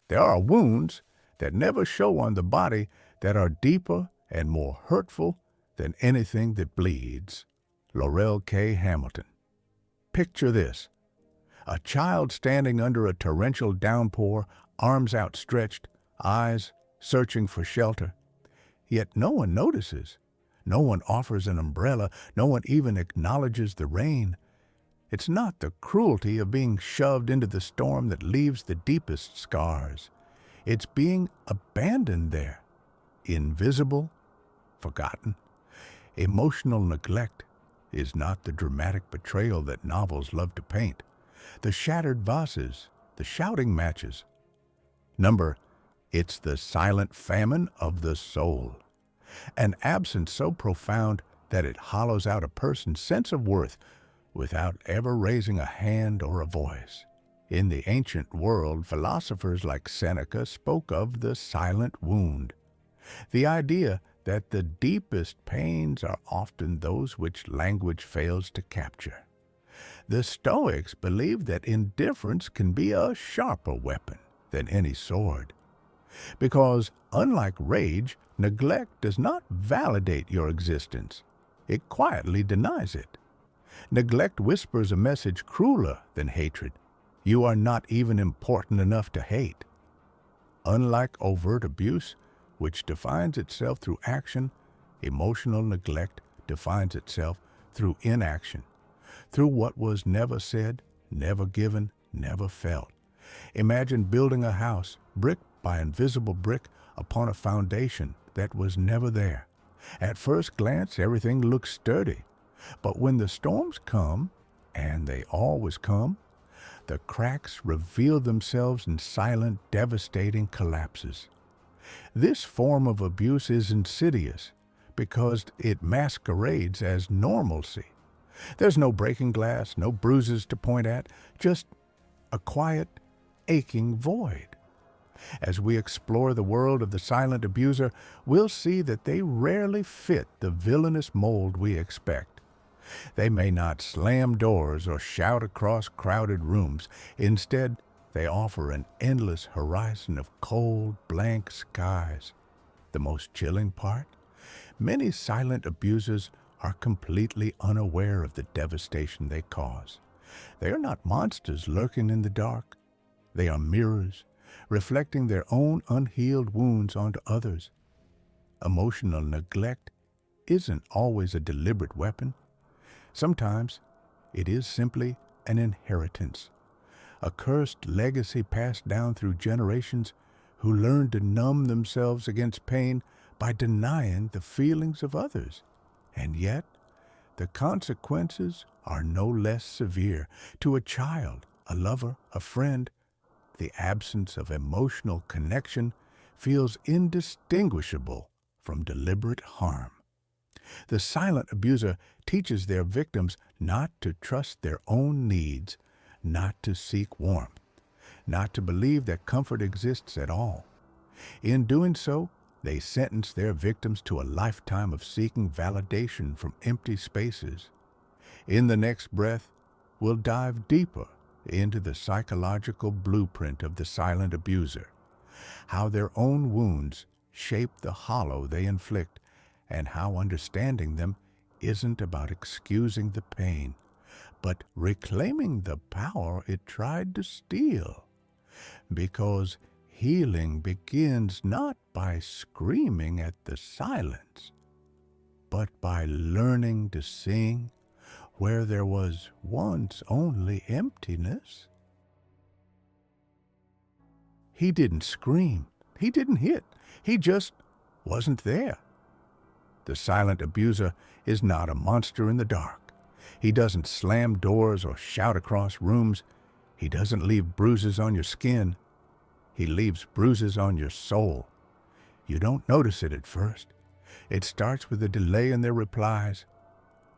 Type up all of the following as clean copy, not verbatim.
There are wounds that never show on the body that are deeper and more hurtful than anything that bleeds. Laurel K. Hamilton. Picture this: a child standing under a torrential downpour, arms outstretched, eyes searching for shelter. Yet no one notices. No one offers an umbrella. No one even acknowledges the rain. It's not the cruelty of being shoved into the storm that leaves the deepest scars. It's being abandoned there, invisible, forgotten. Emotional neglect is not the dramatic betrayal that novels love to paint. The shattered vases, the shouting matches. It's the silent famine of the soul. An absence so profound that it hollows out a person's sense of worth without ever raising a hand or a voice. In the ancient world, philosophers like Seneca spoke of the silent wound, the idea that the deepest pains are often those which language fails to capture. The Stoics believed that indifference can be a sharper weapon than any sword, because, unlike rage, neglect does not validate your existence. It quietly denies it. Neglect whispers a message crueler than hatred. You are not even important enough to hate. Unlike overt abuse, which defines itself through action, emotional neglect defines itself through inaction, through what was never said, never given, never felt. Imagine building a house, brick by invisible brick, upon a foundation that was never there. At first glance, everything looks sturdy. But when the storms come, and they always come, the cracks reveal themselves in silent, devastating collapses. This form of abuse is insidious because it masquerades as normalcy. There's no breaking glass, no bruises to point at, just a quiet, aching void. As we explore the world of the silent abuser, we'll see that they rarely fit the villainous mold we expect. They may not slam doors or shout across crowded rooms. Instead, they offer an endless horizon of cold, blank skies. The most chilling part? Many silent abusers are completely unaware of the devastation they cause. They are not monsters lurking in the dark. They are mirrors, reflecting their own unhealed wounds onto others. Emotional neglect isn't always a deliberate weapon. Sometimes it is simply an inheritance, a cursed legacy passed down through generations who learned to numb themselves against pain by denying the feelings of others. And yet, the consequences are no less severe. To a child, a lover, a friend, the absence of emotional connection feels indistinguishable from deliberate harm. The silent abuser teaches their victims not to trust their own needs, not to seek warmth, not to believe that comfort exists at all. In doing so, they sentence their victims to a lifetime of seeking validation from empty spaces. In the next breath, we'll dive deeper into the psychological blueprint of the silent abuser, how their own wounds shape the hollow they inflict, and how understanding them isn't about excusing the pain, but reclaiming the power it tried to steal. Because healing begins not by screaming at the silence, but by learning to sing where there was once only emptiness. He didn't scream. He didn't hit. He just wasn't there. The silent abuser is not a monster in the dark. He doesn't slam doors or shout across rooms. He doesn't leave bruises on your skin. He leaves bruises on your soul. You don't notice it at first. It starts with a delay in their replies,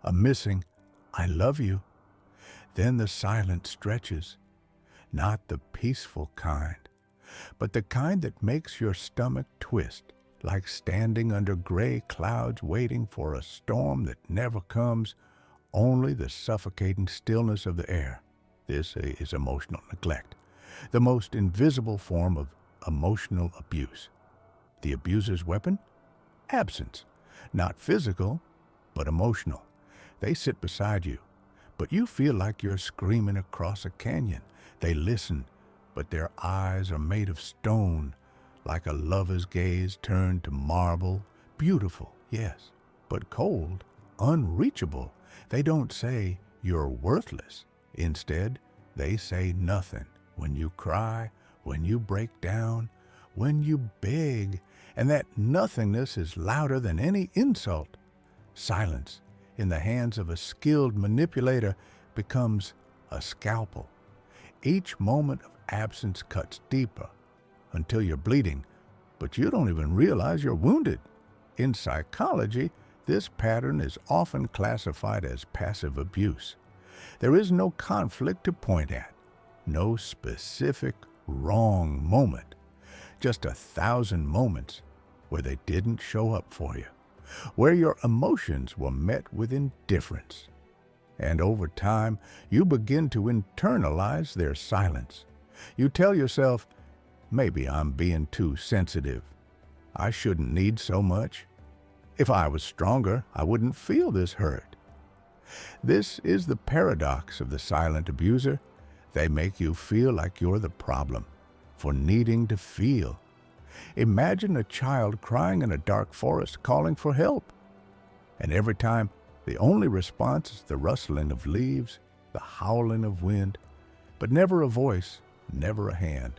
a missing "I love you." Then the silence stretches, not the peaceful kind, but the kind that makes your stomach twist, like standing under gray clouds waiting for a storm that never comes, only the suffocating stillness of the air. This is emotional neglect, the most invisible form of emotional abuse. The abuser's weapon? Absence. Not physical, but emotional. They sit beside you, but you feel like you're screaming across a canyon. They listen, but their eyes are made of stone, like a lover's gaze turned to marble. Beautiful, yes, but cold, unreachable. They don't say you're worthless. Instead, they say nothing. When you cry, when you break down, when you beg, and that nothingness is louder than any insult. Silence, in the hands of a skilled manipulator, becomes a scalpel. Each moment of absence cuts deeper until you're bleeding, but you don't even realize you're wounded. In psychology, this pattern is often classified as passive abuse. There is no conflict to point at, no specific wrong moment, just 1,000 moments where they didn't show up for you, where your emotions were met with indifference. And over time, you begin to internalize their silence. You tell yourself, maybe I'm being too sensitive. I shouldn't need so much. If I was stronger, I wouldn't feel this hurt. This is the paradox of the silent abuser. They make you feel like you're the problem for needing to feel. Imagine a child crying in a dark forest calling for help. And every time, the only response is the rustling of leaves, the howling of wind, but never a voice, never a hand.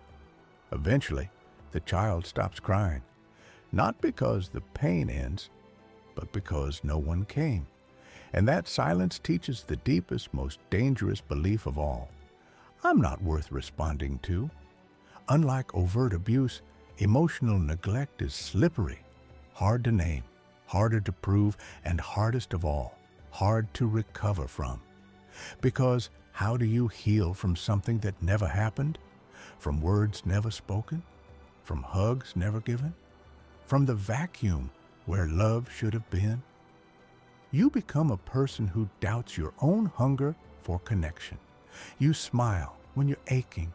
Eventually, the child stops crying, not because the pain ends, but because no one came. And that silence teaches the deepest, most dangerous belief of all. I'm not worth responding to. Unlike overt abuse, emotional neglect is slippery, hard to name, harder to prove, and hardest of all, hard to recover from. Because how do you heal from something that never happened? From words never spoken? From hugs never given? From the vacuum where love should have been? You become a person who doubts your own hunger for connection. You smile when you're aching.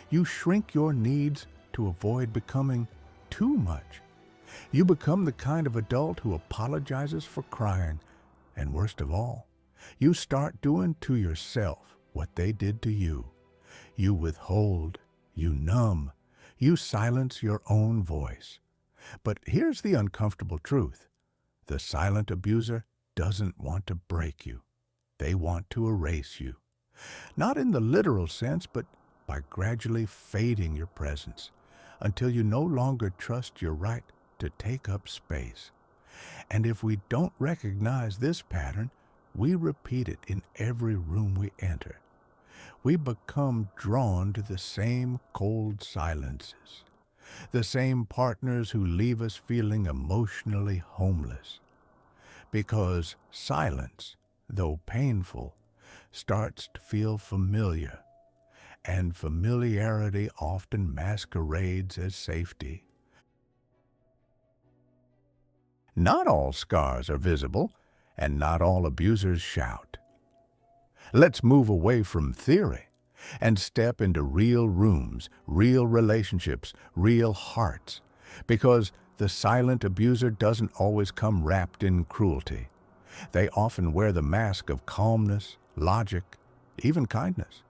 You shrink your needs to avoid becoming too much. You become the kind of adult who apologizes for crying. And worst of all, you start doing to yourself what they did to you. You withhold, you numb, you silence your own voice. But here's the uncomfortable truth. The silent abuser doesn't want to break you. They want to erase you. Not in the literal sense, but by gradually fading your presence until you no longer trust your right to take up space. And if we don't recognize this pattern, we repeat it in every room we enter. We become drawn to the same cold silences, the same partners who leave us feeling emotionally homeless. Because silence, though painful, starts to feel familiar, and familiarity often masquerades as safety. Not all scars are visible, and not all abusers shout. Let's move away from theory and step into real rooms, real relationships, real hearts, because the silent abuser doesn't always come wrapped in cruelty. They often wear the mask of calmness, logic, even kindness.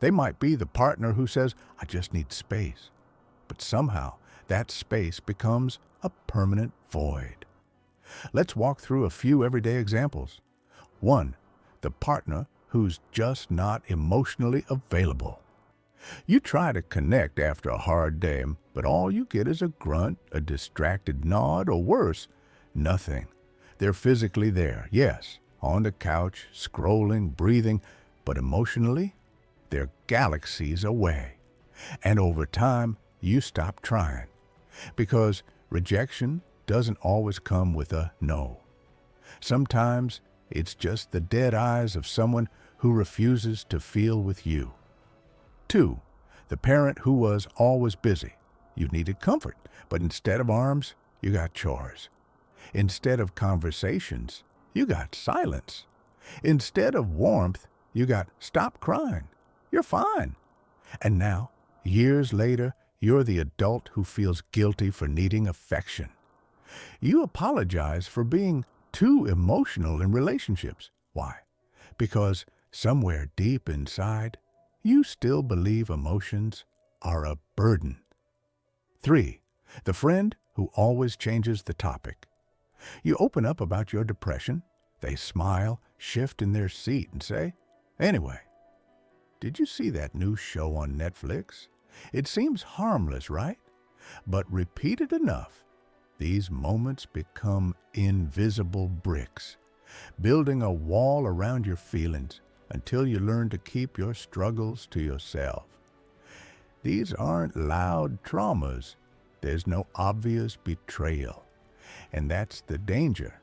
They might be the partner who says, I just need space. But somehow that space becomes a permanent void. Let's walk through a few everyday examples. 1. The partner who's just not emotionally available. You try to connect after a hard day, but all you get is a grunt, a distracted nod, or worse, nothing. They're physically there, yes, on the couch, scrolling, breathing, but emotionally, they're galaxies away. And over time, you stop trying. Because rejection doesn't always come with a no. Sometimes it's just the dead eyes of someone who refuses to feel with you. 2. The parent who was always busy. You needed comfort, but instead of arms, you got chores. Instead of conversations, you got silence. Instead of warmth, you got stop crying. You're fine. And now, years later, You're the adult who feels guilty for needing affection. You apologize for being too emotional in relationships. Why? Because somewhere deep inside, you still believe emotions are a burden. 3. The friend who always changes the topic. You open up about your depression. They smile, shift in their seat, and say, "Anyway, did you see that new show on Netflix? It seems harmless, right? But repeated enough, these moments become invisible bricks, building a wall around your feelings until you learn to keep your struggles to yourself. These aren't loud traumas. There's no obvious betrayal. And that's the danger.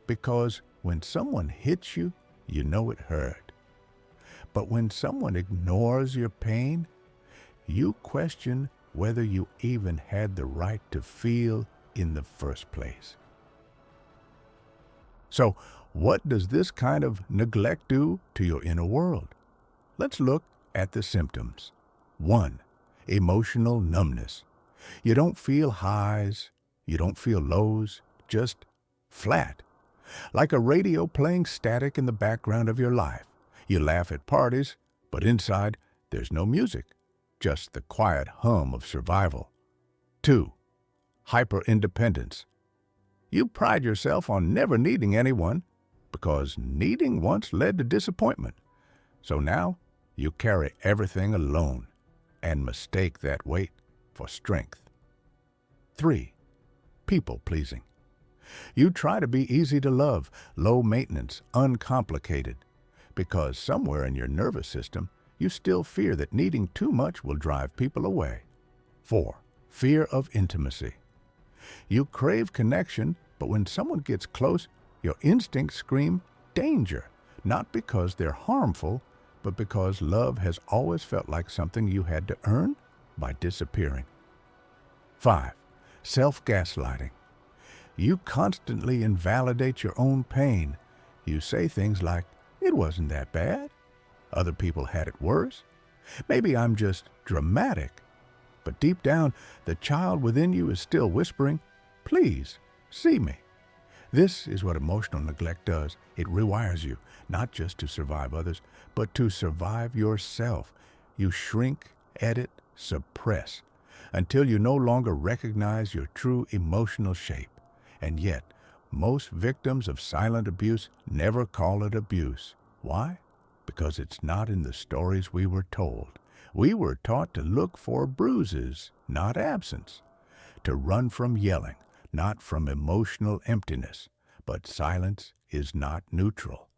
Because when someone hits you, you know it hurt. But when someone ignores your pain, you question whether you even had the right to feel in the first place. So, what does this kind of neglect do to your inner world? Let's look at the symptoms. 1. Emotional numbness. You don't feel highs, you don't feel lows, just flat. Like a radio playing static in the background of your life. You laugh at parties, but inside there's no music, just the quiet hum of survival. 2. Hyper-independence. You pride yourself on never needing anyone because needing once led to disappointment. So now you carry everything alone and mistake that weight for strength. 3. People-pleasing. You try to be easy to love, low maintenance, uncomplicated, because somewhere in your nervous system, you still fear that needing too much will drive people away. 4. Fear of intimacy. You crave connection, but when someone gets close, your instincts scream danger, not because they're harmful, but because love has always felt like something you had to earn by disappearing. 5. Self-gaslighting. You constantly invalidate your own pain. You say things like, "It wasn't that bad. Other people had it worse. Maybe I'm just dramatic." But deep down, the child within you is still whispering, "Please, see me." This is what emotional neglect does. It rewires you, not just to survive others, but to survive yourself. You shrink, edit, suppress, until you no longer recognize your true emotional shape. And yet, most victims of silent abuse never call it abuse. Why? Because it's not in the stories we were told. We were taught to look for bruises, not absence, to run from yelling, not from emotional emptiness. But silence is not neutral.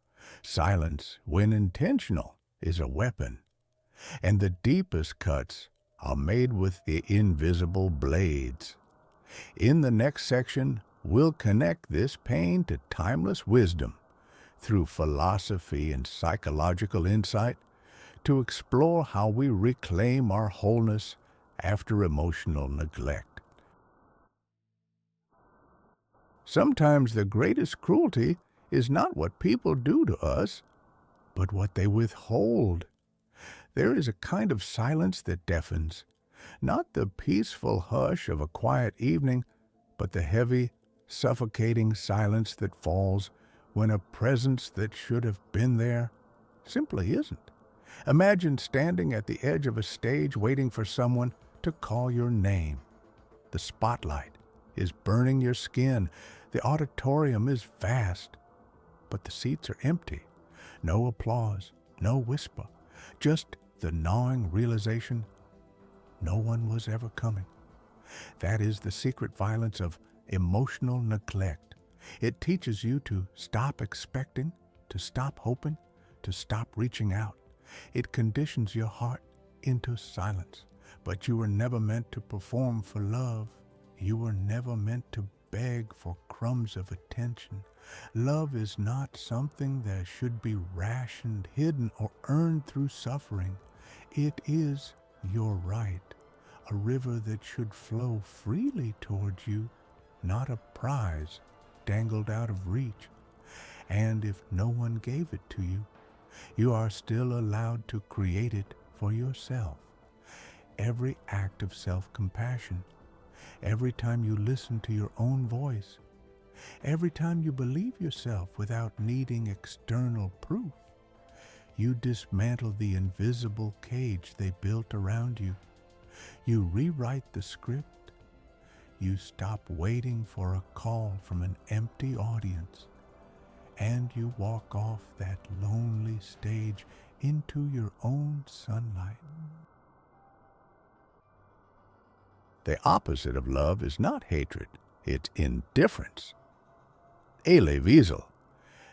Silence, when intentional, is a weapon. And the deepest cuts are made with the invisible blades. In the next section, we'll connect this pain to timeless wisdom through philosophy and psychological insight to explore how we reclaim our wholeness after emotional neglect. Sometimes the greatest cruelty is not what people do to us, but what they withhold. There is a kind of silence that deafens, not the peaceful hush of a quiet evening, but the heavy, suffocating silence that falls when a presence that should have been there simply isn't. Imagine standing at the edge of a stage waiting for someone to call your name. The spotlight is burning your skin. The auditorium is vast, but the seats are empty. No applause, no whisper, just the gnawing realization no one was ever coming. That is the secret violence of emotional neglect. It teaches you to stop expecting, to stop hoping, to stop reaching out. It conditions your heart into silence. But you were never meant to perform for love. You were never meant to beg for crumbs of attention. Love is not something that should be rationed, hidden, or earned through suffering. It is your right, a river that should flow freely towards you, not a prize dangled out of reach. And if no one gave it to you, you are still allowed to create it for yourself. every act of self-compassion, every time you listen to your own voice, every time you believe yourself without needing external proof. You dismantle the invisible cage they built around you. You rewrite the script. You stop waiting for a call from an empty audience. And you walk off that lonely stage into your own sunlight. The opposite of love is not hatred, it's indifference. Elie Wiesel.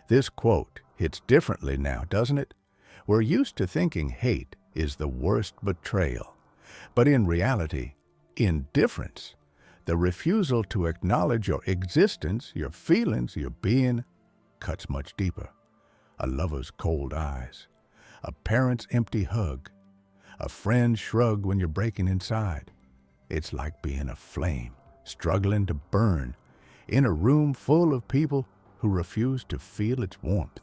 This quote hits differently now, doesn't it? We're used to thinking hate is the worst betrayal. But in reality, indifference, the refusal to acknowledge your existence, your feelings, your being, cuts much deeper. A lover's cold eyes, a parent's empty hug, a friend's shrug when you're breaking inside. It's like being a flame, struggling to burn, in a room full of people who refuse to feel its warmth.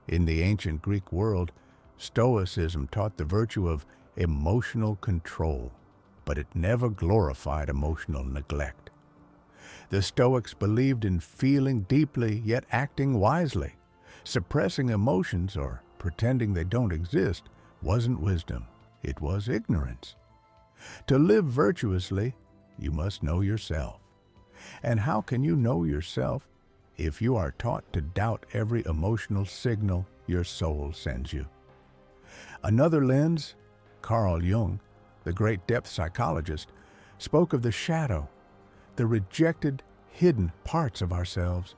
In the ancient Greek world, Stoicism taught the virtue of emotional control, but it never glorified emotional neglect. The Stoics believed in feeling deeply yet acting wisely. Suppressing emotions or pretending they don't exist wasn't wisdom, it was ignorance. To live virtuously, you must know yourself. And how can you know yourself if you are taught to doubt every emotional signal your soul sends you? Another lens, Carl Jung, the great depth psychologist, spoke of the shadow, the rejected, hidden parts of ourselves.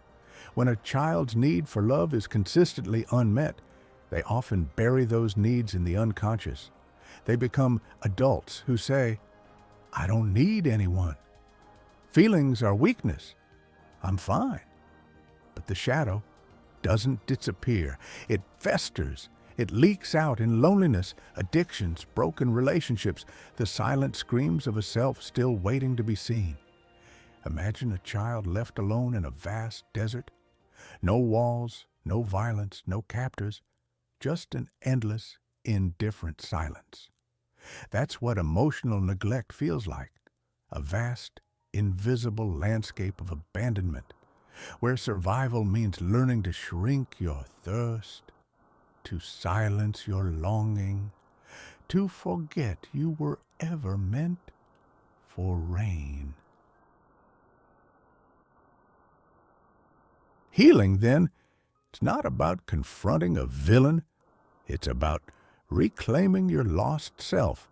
When a child's need for love is consistently unmet, they often bury those needs in the unconscious. They become adults who say, "I don't need anyone. Feelings are weakness. I'm fine." But the shadow doesn't disappear. It festers. It leaks out in loneliness, addictions, broken relationships, the silent screams of a self still waiting to be seen. Imagine a child left alone in a vast desert. No walls, no violence, no captors, just an endless, indifferent silence. That's what emotional neglect feels like, a vast, invisible landscape of abandonment, where survival means learning to shrink your thirst, to silence your longing, to forget you were ever meant for rain. Healing, then, it's not about confronting a villain. It's about reclaiming your lost self.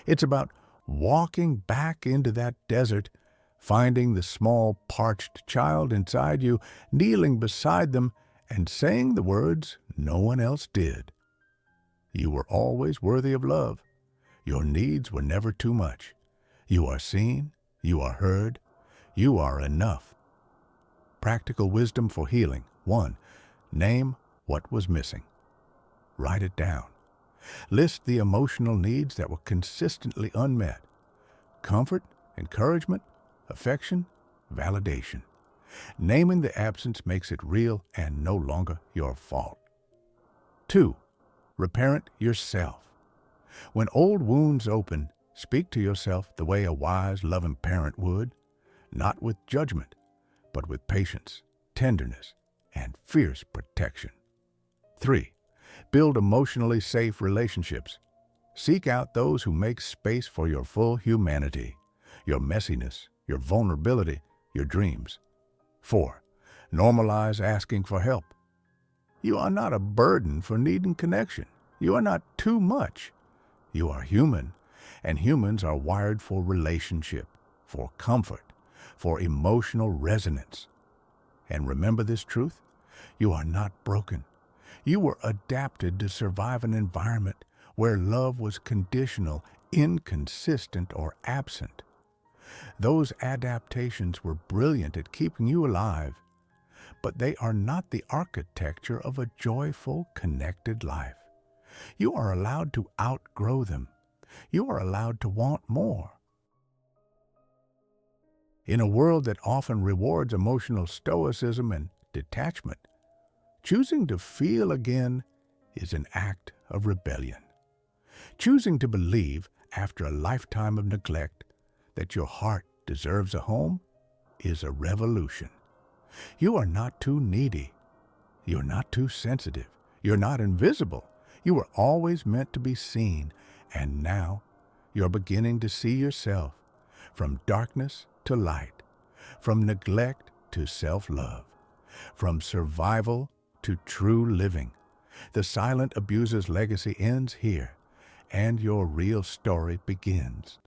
It's about walking back into that desert, finding the small, parched child inside you, kneeling beside them, and saying the words no one else did. You were always worthy of love. Your needs were never too much. You are seen. You are heard. You are enough. Practical wisdom for healing. 1. Name what was missing. Write it down. List the emotional needs that were consistently unmet. Comfort, encouragement, affection, validation. Naming the absence makes it real and no longer your fault. 2. Reparent yourself. When old wounds open, speak to yourself the way a wise, loving parent would, not with judgment, but with patience, tenderness, and fierce protection. 3. Build emotionally safe relationships. Seek out those who make space for your full humanity, your messiness, your vulnerability, your dreams. 4. Normalize asking for help. You are not a burden for needing connection. You are not too much. You are human, and humans are wired for relationship, for comfort, for emotional resonance. And remember this truth: you are not broken. You were adapted to survive an environment where love was conditional, inconsistent, or absent. Those adaptations were brilliant at keeping you alive, but they are not the architecture of a joyful, connected life. You are allowed to outgrow them. You are allowed to want more. In a world that often rewards emotional stoicism and detachment, choosing to feel again is an act of rebellion. Choosing to believe after a lifetime of neglect that your heart deserves a home is a revolution. You are not too needy. You're not too sensitive. You're not invisible. You were always meant to be seen, and now you're beginning to see yourself from darkness to light, from neglect to self-love, from survival to true living. The silent abuser's legacy ends here, and your real story begins.